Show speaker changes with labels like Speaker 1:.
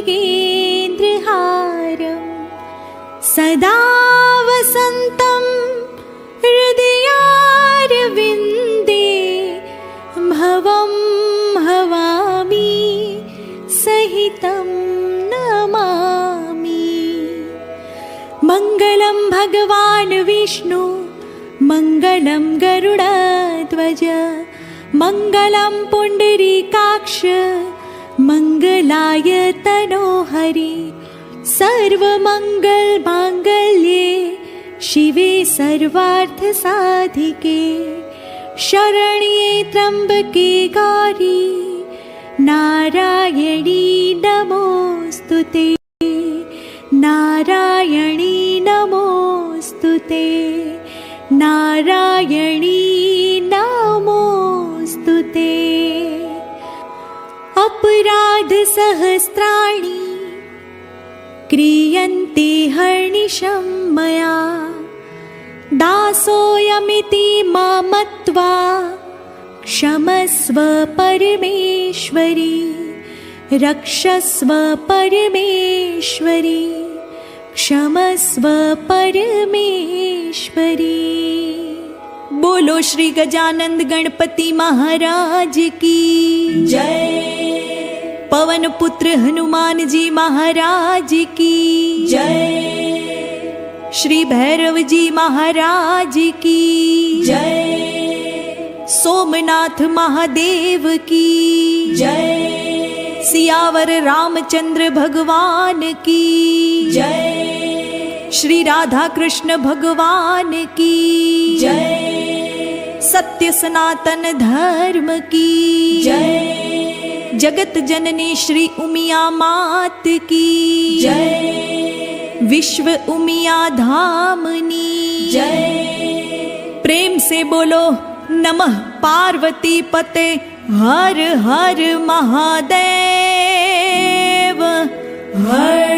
Speaker 1: मृगेन्द्रहारं सदा वसन्तं हृदयारविन्दे भवं भवामि सहितं नमामि। मङ्गलं भगवान् विष्णु मङ्गलं गरुडध्वज मङ्गलं पुण्डरीकाक्ष मङ्गलाय तनोहरि सर्वमङ्गलमाङ्गल्ये शिवे सर्वार्थसाधिके शरण्ये त्र्यम्बके गौरी नारायणी नमोऽस्तुते नारायणी नमोऽस्तुते नारायणी नमोऽस्तुते। अपराध सहस्राणि क्रियन्ते हर्निशं मया दासोऽयमिति मां मत्वा क्षमस्व परमेश्वरी रक्षस्व परमेश्वरी क्षमस्व परमेश्वरी। बोलो श्री गजानंद गणपति महाराज की जय। पवन पुत्र हनुमान जी महाराज की जय। श्री भैरव जी महाराज की जय। सोमनाथ महादेव की जय। सियावर रामचंद्र भगवान की जय। श्री राधा कृष्ण भगवान की जय। सत्य सनातन धर्म की जय। जगत जननी श्री उमिया मात की जय। विश्व उमिया धामनी जय। प्रेम से बोलो नमः पार्वती पते हर हर महादेव हर